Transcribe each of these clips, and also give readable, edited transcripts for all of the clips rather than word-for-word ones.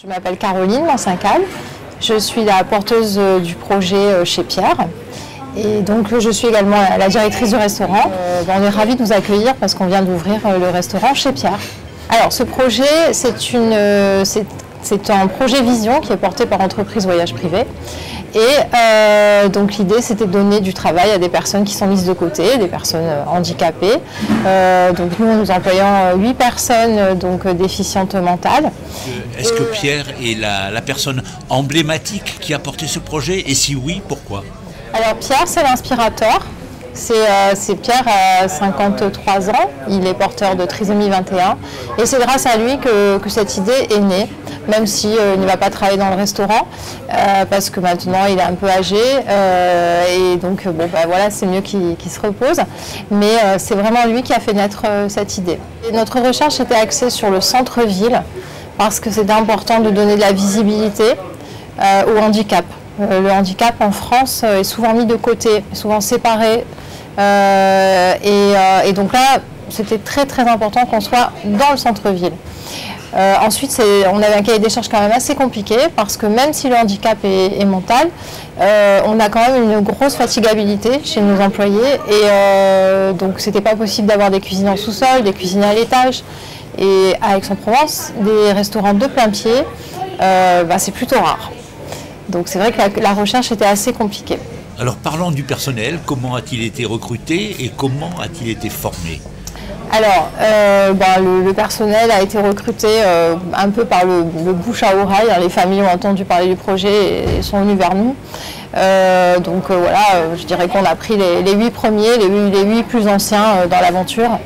Je m'appelle Caroline Mancincal, je suis la porteuse du projet chez Pierre et donc je suis également la directrice du restaurant. On est ravis de vous accueillir parce qu'on vient d'ouvrir le restaurant chez Pierre. Alors ce projet, c'est un projet vision qui est porté par Entreprise Voyage Privé et donc l'idée c'était de donner du travail à des personnes qui sont mises de côté, des personnes handicapées. Donc nous employons 8 personnes donc déficientes mentales. Est-ce que Pierre est la personne emblématique qui a porté ce projet et si oui, pourquoi? Alors Pierre c'est l'inspirateur. C'est Pierre à 53 ans, il est porteur de trisomie 21 et c'est grâce à lui que cette idée est née, même s'il ne va pas travailler dans le restaurant parce que maintenant il est un peu âgé et donc voilà, c'est mieux qu'il se repose, mais c'est vraiment lui qui a fait naître cette idée. Et notre recherche était axée sur le centre-ville parce que c'était important de donner de la visibilité au handicap. Le handicap en France est souvent mis de côté, souvent séparé. Et donc là, c'était très important qu'on soit dans le centre-ville. Ensuite, on avait un cahier des charges quand même assez compliqué parce que même si le handicap est mental, on a quand même une grosse fatigabilité chez nos employés et donc c'était pas possible d'avoir des cuisines en sous-sol, des cuisines à l'étage. Et à Aix-en-Provence, des restaurants de plein pied, c'est plutôt rare. Donc c'est vrai que la recherche était assez compliquée. Alors parlons du personnel, comment a-t-il été recruté et comment a-t-il été formé? Alors le personnel a été recruté un peu par le bouche à oreille, les familles ont entendu parler du projet et sont venues vers nous. Je dirais qu'on a pris les 8 premiers, les 8 plus anciens dans l'aventure.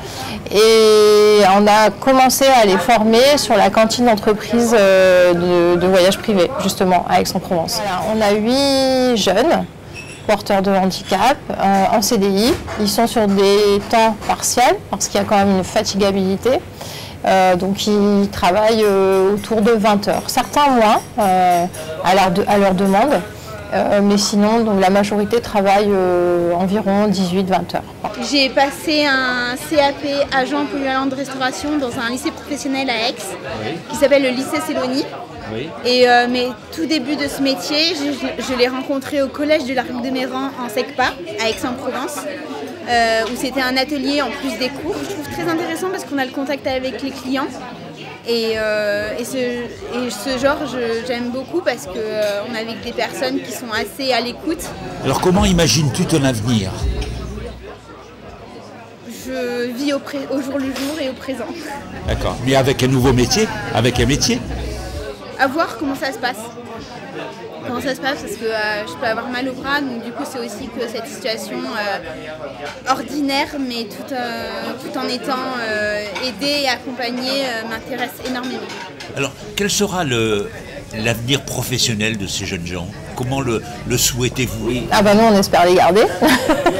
Et on a commencé à les former sur la cantine d'entreprise de voyage privé, justement, à Aix-en-Provence. Voilà, on a 8 jeunes porteurs de handicap en CDI. Ils sont sur des temps partiels parce qu'il y a quand même une fatigabilité. Donc ils travaillent autour de 20 heures. Certains moins à leur demande. Mais sinon, donc, la majorité travaille environ 18-20 heures. J'ai passé un CAP agent polyvalent de restauration dans un lycée professionnel à Aix, qui s'appelle le lycée Célonie. Oui. Et mes tout débuts de ce métier, je l'ai rencontré au collège de l'Arc de Méran en SECPA, à Aix-en-Provence, où c'était un atelier en plus des cours. Je trouve très intéressant parce qu'on a le contact avec les clients. Et ce genre, j'aime beaucoup parce qu'on est avec des personnes qui sont assez à l'écoute. Alors comment imagines-tu ton avenir? Je vis au jour le jour et au présent. D'accord, mais avec un nouveau métier? Avec un métier? À voir comment ça se passe. Comment ça se passe parce que je peux avoir mal au bras, donc du coup c'est aussi que cette situation ordinaire mais tout en étant aidée et accompagnée m'intéresse énormément. Alors quel sera l'avenir professionnel de ces jeunes gens? Comment le souhaitez-vous? Nous on espère les garder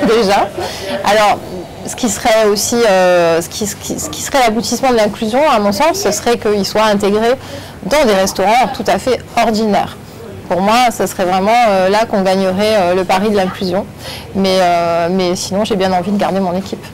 déjà. Alors ce qui serait aussi ce qui serait l'aboutissement de l'inclusion à mon sens, ce serait qu'ils soient intégrés dans des restaurants tout à fait ordinaires. Pour moi, ce serait vraiment là qu'on gagnerait le pari de l'inclusion. Mais sinon, j'ai bien envie de garder mon équipe.